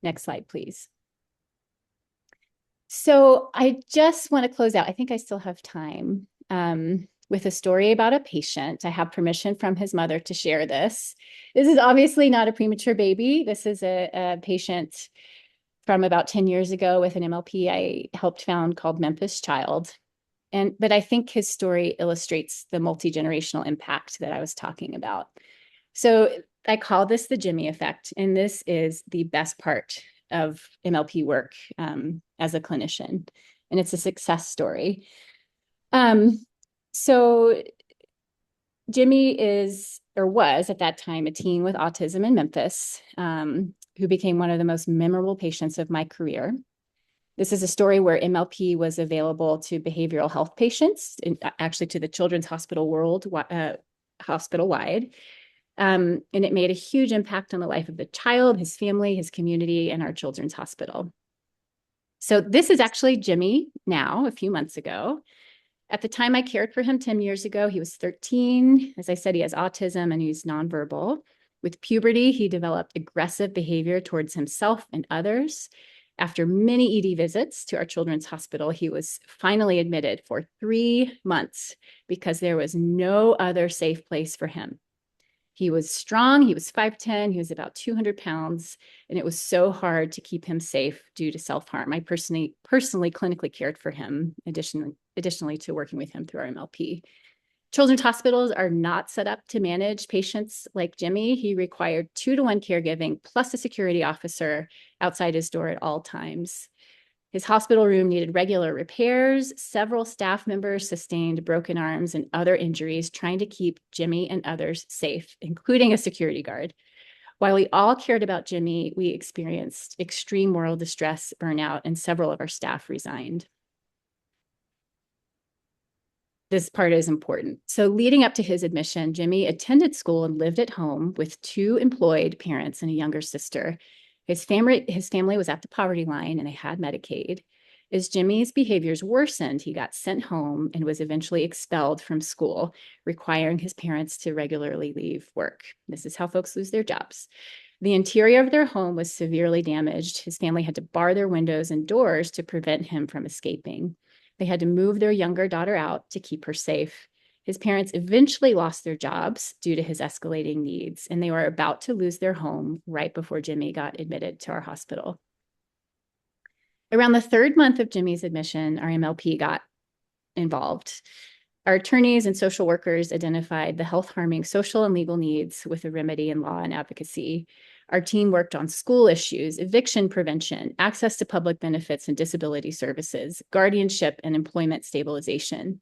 Next slide, please. So I just want to close out. I think I still have time with a story about a patient. I have permission from his mother to share this. This is obviously not a premature baby. This is a patient from about 10 years ago with an MLP I helped found called Memphis Child. But I think his story illustrates the multi-generational impact that I was talking about. So I call this the Jimmy effect, and this is the best part of MLP work as a clinician, and it's a success story. So Jimmy is, or was at that time, a teen with autism in Memphis, who became one of the most memorable patients of my career. This is a story where MLP was available to behavioral health patients, and actually to the Children's Hospital hospital-wide. And it made a huge impact on the life of the child, his family, his community, and our children's hospital. So this is actually Jimmy now, a few months ago. At the time I cared for him 10 years ago, he was 13. As I said, he has autism and he's nonverbal. With puberty, he developed aggressive behavior towards himself and others. After many ED visits to our children's hospital, he was finally admitted for 3 months because there was no other safe place for him. He was strong, he was 5'10", he was about 200 pounds, and it was so hard to keep him safe due to self-harm. I personally clinically cared for him, additionally to working with him through our MLP. Children's hospitals are not set up to manage patients like Jimmy. He required 2-to-1 caregiving plus a security officer outside his door at all times. His hospital room needed regular repairs. Several staff members sustained broken arms and other injuries trying to keep Jimmy and others safe, including a security guard. While we all cared about Jimmy, we experienced extreme moral distress, burnout, and several of our staff resigned. This part is important. So leading up to his admission, Jimmy attended school and lived at home with 2 employed parents and a younger sister. His family was at the poverty line and they had Medicaid. As Jimmy's behaviors worsened, he got sent home and was eventually expelled from school, requiring his parents to regularly leave work. This is how folks lose their jobs. The interior of their home was severely damaged. His family had to bar their windows and doors to prevent him from escaping. They had to move their younger daughter out to keep her safe. His parents eventually lost their jobs due to his escalating needs, and they were about to lose their home right before Jimmy got admitted to our hospital. Around the 3rd month of Jimmy's admission, our MLP got involved. Our attorneys and social workers identified the health-harming social and legal needs with a remedy in law and advocacy. Our team worked on school issues, eviction prevention, access to public benefits and disability services, guardianship, and employment stabilization.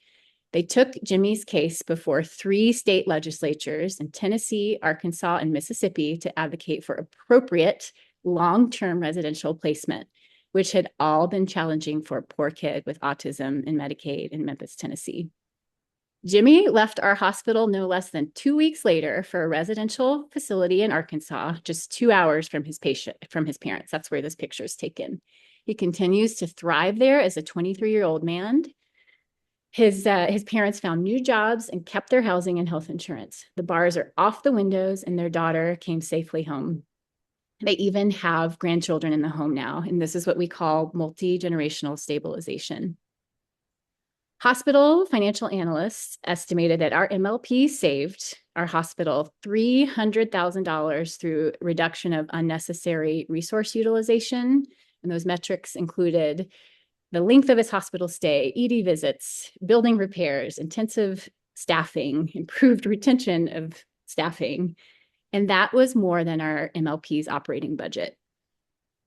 They took Jimmy's case before 3 state legislatures in Tennessee, Arkansas, and Mississippi to advocate for appropriate long-term residential placement, which had all been challenging for a poor kid with autism and Medicaid in Memphis, Tennessee. Jimmy left our hospital no less than 2 weeks later for a residential facility in Arkansas, just 2 hours from his parents. That's where this picture is taken. He continues to thrive there as a 23-year-old man. His parents found new jobs and kept their housing and health insurance. The bars are off the windows and their daughter came safely home. They even have grandchildren in the home now, and this is what we call multi-generational stabilization. Hospital financial analysts estimated that our MLP saved our hospital $300,000 through reduction of unnecessary resource utilization. And those metrics included the length of his hospital stay, ED visits, building repairs, intensive staffing, improved retention of staffing. And that was more than our MLP's operating budget.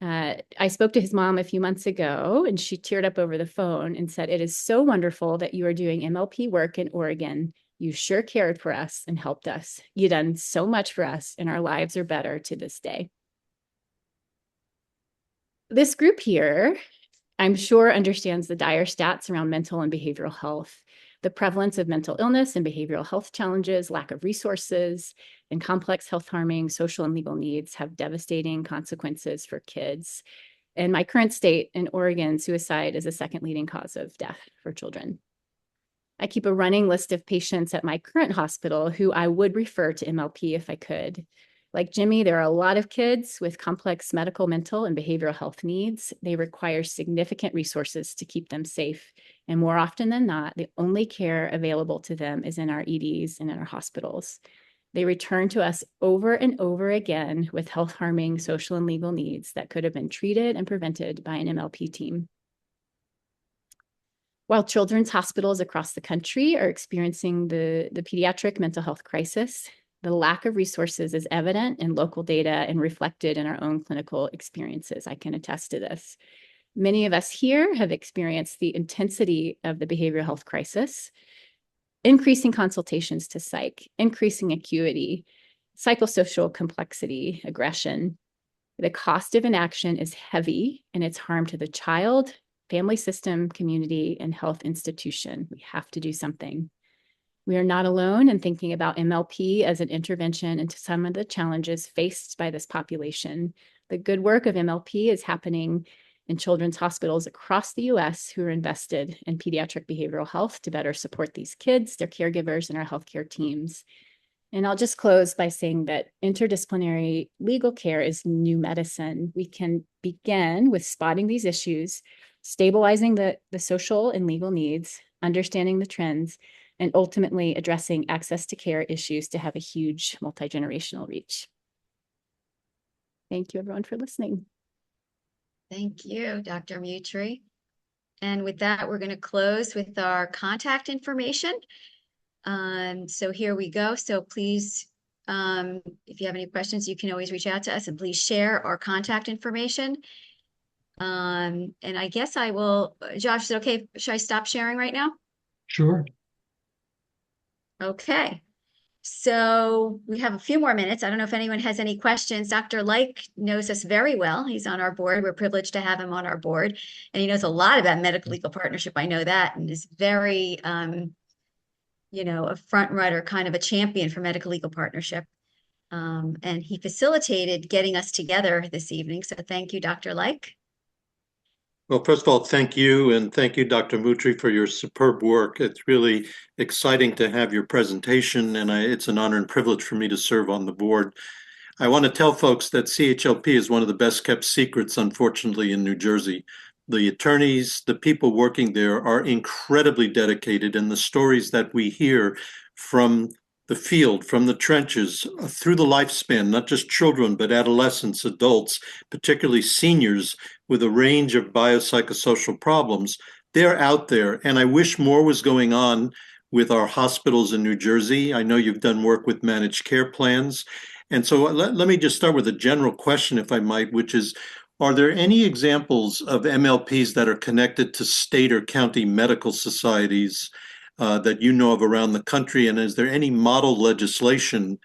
I spoke to his mom a few months ago, and she teared up over the phone and said, "It is so wonderful that you are doing MLP work in Oregon. You sure cared for us and helped us. You done so much for us, and our lives are better to this day." This group here, I'm sure, understands the dire stats around mental and behavioral health. The prevalence of mental illness and behavioral health challenges, lack of resources, and complex health harming social and legal needs have devastating consequences for kids. In my current state in Oregon, suicide is the second leading cause of death for children. I keep a running list of patients at my current hospital who I would refer to MLP if I could. Like Jimmy, there are a lot of kids with complex medical, mental, and behavioral health needs. They require significant resources to keep them safe. And more often than not, the only care available to them is in our EDs and in our hospitals. They return to us over and over again with health harming social and legal needs that could have been treated and prevented by an MLP team. While children's hospitals across the country are experiencing the pediatric mental health crisis, the lack of resources is evident in local data and reflected in our own clinical experiences. I can attest to this. Many of us here have experienced the intensity of the behavioral health crisis, increasing consultations to psych, increasing acuity, psychosocial complexity, aggression. The cost of inaction is heavy, and it's harm to the child, family system, community, and health institution. We have to do something. We are not alone in thinking about MLP as an intervention into some of the challenges faced by this population. The good work of MLP is happening in children's hospitals across the US who are invested in pediatric behavioral health to better support these kids, their caregivers, and our healthcare teams. And I'll just close by saying that interdisciplinary legal care is new medicine. We can begin with spotting these issues, stabilizing the social and legal needs, understanding the trends, and ultimately addressing access to care issues to have a huge multi-generational reach. Thank you, everyone, for listening. Thank you, Dr. Mutrie. And with that, we're going to close with our contact information. So here we go. So please, if you have any questions, you can always reach out to us, and please share our contact information. And I guess I will, Josh, is it okay? Should I stop sharing right now? Sure. Okay. So we have a few more minutes. I don't know if anyone has any questions. Dr. Like knows us very well. He's on our board. We're privileged to have him on our board. And he knows a lot about medical legal partnership. I know that, and is very, a front runner, kind of a champion for medical legal partnership. And he facilitated getting us together this evening. So thank you, Dr. Like. Well, first of all, thank you, and thank you, Dr. Mutrie, for your superb work. It's really exciting to have your presentation, and it's an honor and privilege for me to serve on the board. I want to tell folks that CHLP is one of the best kept secrets, unfortunately, in New Jersey. The attorneys, the people working there are incredibly dedicated, and the stories that we hear from the field, from the trenches, through the lifespan, not just children, but adolescents, adults, particularly seniors with a range of biopsychosocial problems, they're out there. And I wish more was going on with our hospitals in New Jersey. I know you've done work with managed care plans. And so let me just start with a general question, if I might, which is, are there any examples of MLPs that are connected to state or county medical societies that you know of around the country? And is there any model legislation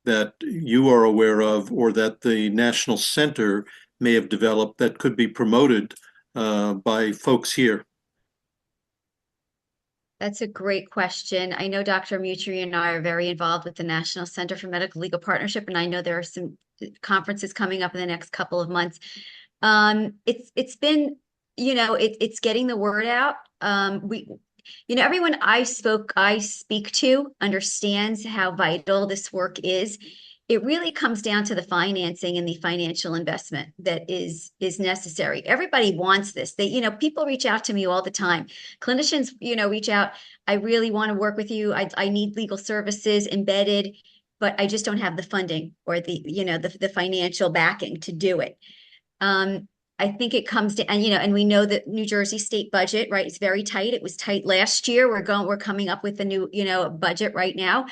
that you are aware of or that the National Center may have developed that could be promoted by folks here? That's a great question. I know Dr. Mutrie and I are very involved with the National Center for Medical Legal Partnership, and I know there are some conferences coming up in the next couple of months. It's been, it's getting the word out. Everyone I speak to understands how vital this work is. it really comes down to the financing and the financial investment that is necessary. Everybody wants this. People reach out to me all the time. Clinicians, reach out. I really want to work with you. I need legal services embedded, but I just don't have the funding or the financial backing to do it. I think it comes to, and we know that New Jersey state budget, right, is very tight. It was tight last year. We're coming up with a new, budget right now.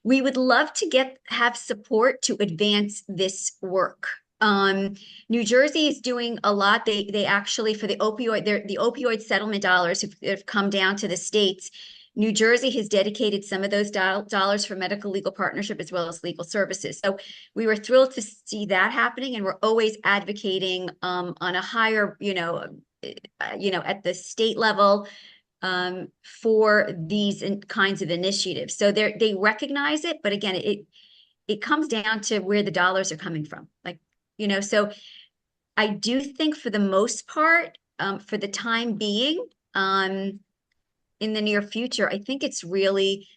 We would love to have support to advance this work. New Jersey is doing a lot. They actually, for the opioid settlement dollars have come down to the states. New Jersey has dedicated some of those dollars for medical legal partnership as well as legal services. So we were thrilled to see that happening, and we're always advocating on a higher, at the state level for these kinds of initiatives. So they recognize it, but again, it comes down to where the dollars are coming from. So I do think for the most part, for the time being, in the near future, I think it's really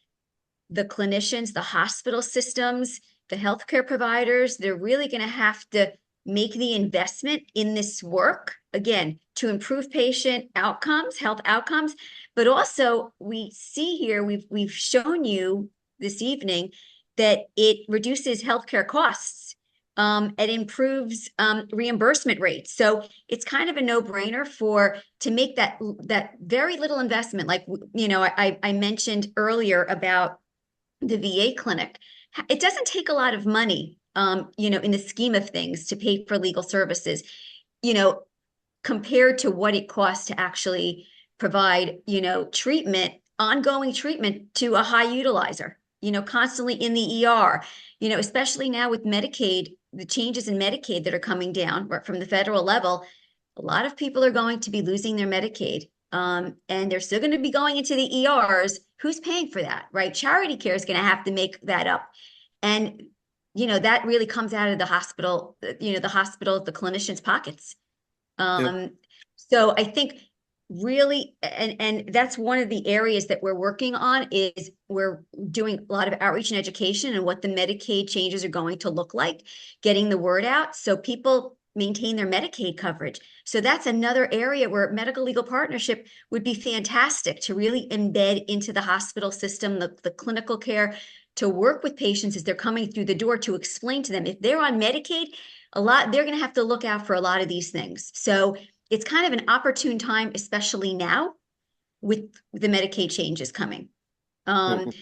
the clinicians, the hospital systems, the healthcare providers. They're really going to have to make the investment in this work, again, to improve patient outcomes, health outcomes. But also we see here, we've shown you this evening that it reduces healthcare costs. It improves reimbursement rates. So it's kind of a no-brainer to make that very little investment. Like, I mentioned earlier about the VA clinic. It doesn't take a lot of money, in the scheme of things to pay for legal services, compared to what it costs to actually provide, ongoing treatment to a high utilizer, constantly in the ER, especially now with Medicaid, the changes in Medicaid that are coming down from the federal level. A lot of people are going to be losing their Medicaid, and they're still going to be going into the ERs. Who's paying for that, right? Charity care is going to have to make that up. And, that really comes out of the hospital, the clinicians' pockets. So I think really, and that's one of the areas that we're working on, is we're doing a lot of outreach and education and what the Medicaid changes are going to look like, getting the word out so people maintain their Medicaid coverage. So that's another area where medical legal partnership would be fantastic to really embed into the hospital system, the clinical care, to work with patients as they're coming through the door, to explain to them if they're on Medicaid, they're going to have to look out for a lot of these things. So it's kind of an opportune time, especially now with the Medicaid changes coming. And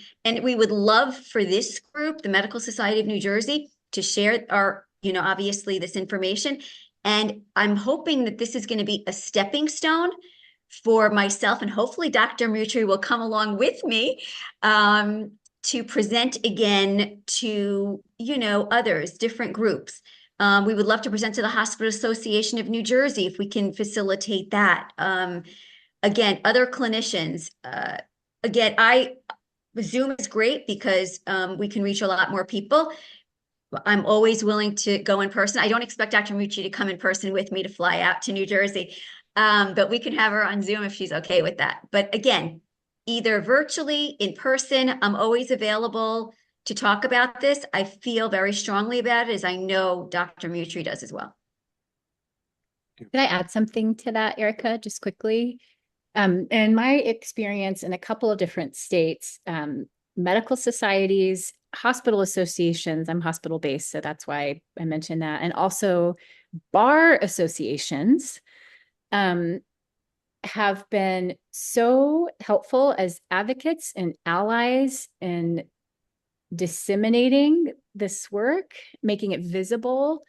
we would love for this group, the Medical Society of New Jersey, to share our, obviously this information. And I'm hoping that this is going to be a stepping stone for myself, and hopefully Dr. Mutrie will come along with me to present again to, others, different groups. We would love to present to the Hospital Association of New Jersey if we can facilitate that. Again, other clinicians. Zoom is great because we can reach a lot more people. I'm always willing to go in person. I don't expect Dr. Mutrie to come in person with me to fly out to New Jersey, but we can have her on Zoom if she's okay with that. But again, either virtually, in person, I'm always available to talk about this. I feel very strongly about it, as I know Dr. Mutrie does as well. Could I add something to that, Erika, just quickly? In my experience in a couple of different states, medical societies, hospital associations, I'm hospital-based, so that's why I mentioned that, and also bar associations have been so helpful as advocates and allies in disseminating this work, making it visible,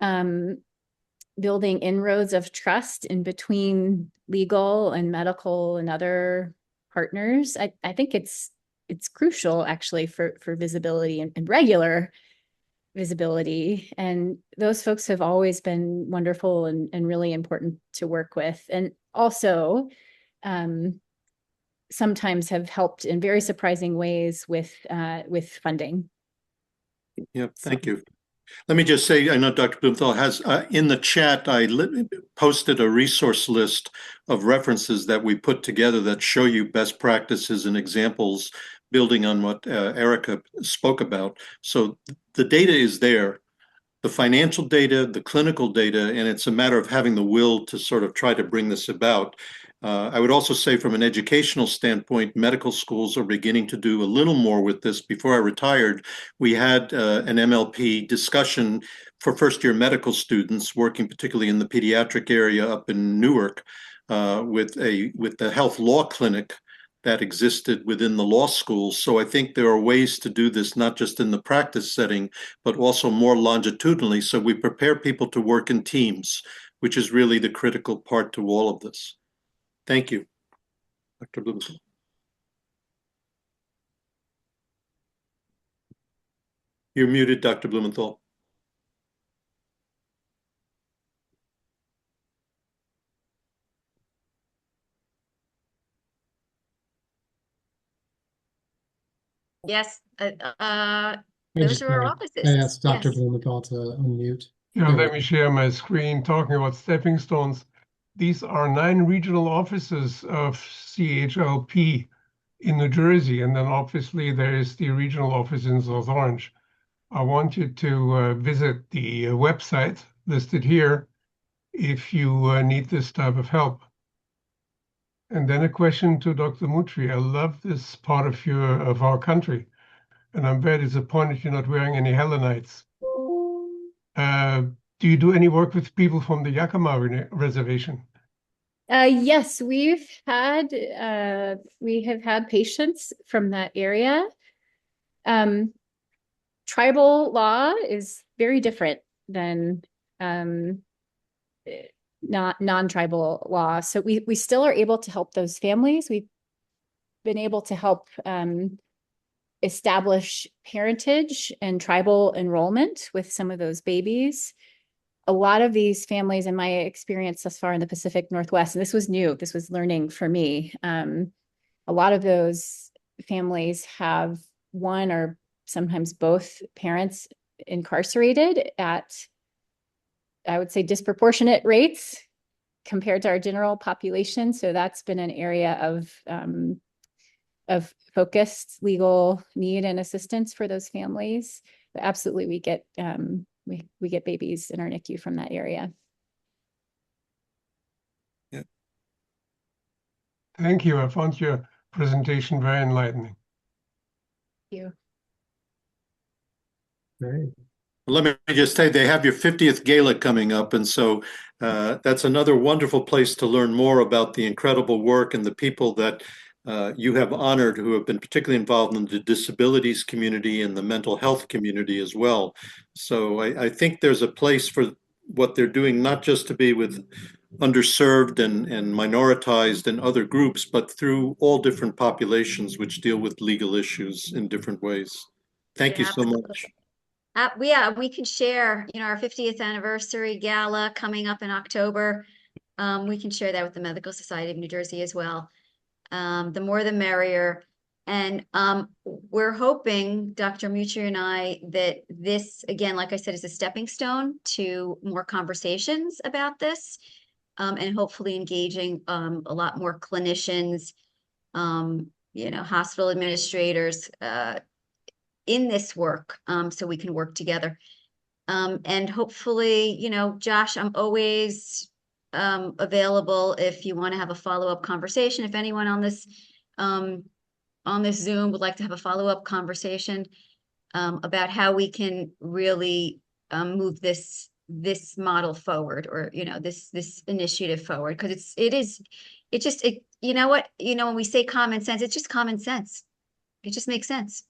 building inroads of trust in between legal and medical and other partners. I think it's crucial actually for visibility and regular visibility. And those folks have always been wonderful and really important to work with. And also sometimes have helped in very surprising ways with funding. Yeah, thank you. Let me just say, I know Dr. Blumenthal has, in the chat, I posted a resource list of references that we put together that show you best practices and examples building on what Erika spoke about. So the data is there, the financial data, the clinical data, and it's a matter of having the will to sort of try to bring this about. I would also say from an educational standpoint, medical schools are beginning to do a little more with this. Before I retired, we had an MLP discussion for first-year medical students working particularly in the pediatric area up in Newark with the health law clinic that existed within the law school. So I think there are ways to do this, not just in the practice setting, but also more longitudinally. So we prepare people to work in teams, which is really the critical part to all of this. Thank you, Dr. Blumenthal. You're muted, Dr. Blumenthal. Yes, those just, are our offices. I asked Dr. Yes. Blumenthal to unmute. Yeah, let me share my screen talking about stepping stones. These are 9 regional offices of CHLP in New Jersey, and then obviously there is the regional office in South Orange. I want you to visit the website listed here if you need this type of help. And then a question to Dr. Mutrie. I love this part of our country, and I'm very disappointed you're not wearing any Hellenites. Do you do any work with people from the Yakima Reservation? Yes, we have had patients from that area. Tribal law is very different than non-tribal law. So we still are able to help those families. We've been able to help establish parentage and tribal enrollment with some of those babies. A lot of these families, in my experience thus far in the Pacific Northwest, and this was new, this was learning for me, a lot of those families have one or sometimes both parents incarcerated at, I would say, disproportionate rates compared to our general population. So that's been an area of focused legal need and assistance for those families. But absolutely, we get babies in our NICU from that area. Yeah. Thank you. I found your presentation very enlightening. Thank you. Great. Let me just say, they have your 50th gala coming up, and so that's another wonderful place to learn more about the incredible work and the people that you have honored who have been particularly involved in the disabilities community and the mental health community as well. So I think there's a place for what they're doing, not just to be with underserved and minoritized and other groups, but through all different populations which deal with legal issues in different ways. Thank you so much. Yeah, we can share, our 50th anniversary gala coming up in October. We can share that with the Medical Society of New Jersey as well. The more the merrier. And we're hoping, Dr. Mutrie and I, that this, again, like I said, is a stepping stone to more conversations about this, and hopefully engaging a lot more clinicians, hospital administrators, in this work, so we can work together. And hopefully, Josh, I'm always available if you want to have a follow-up conversation. If anyone on this Zoom would like to have a follow-up conversation about how we can really move this model forward, or this initiative forward, because when we say common sense, it's just common sense. It just makes sense.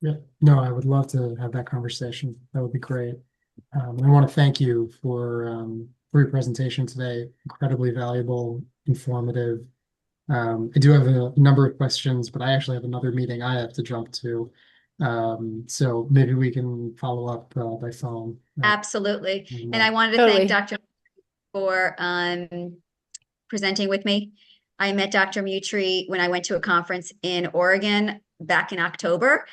Yeah, no, I would love to have that conversation. That would be great. I want to thank you for your presentation today. Incredibly valuable, informative. I do have a number of questions, but I actually have another meeting I have to jump to. So maybe we can follow up by phone. Absolutely. And I wanted to thank Dr. for presenting with me. I met Dr. Mutrie when I went to a conference in Oregon back in October.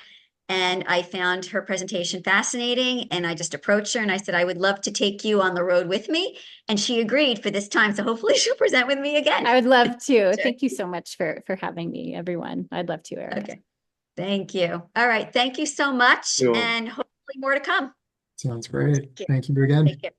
And I found her presentation fascinating, and I just approached her and I said, I would love to take you on the road with me. And she agreed for this time. So hopefully she'll present with me again. I would love to. Thank you so much for having me, everyone. I'd love to, Erika. Okay. Thank you. All right. Thank you so much. You're welcome. And hopefully more to come. Sounds great. Take care. Thank you again. Take care.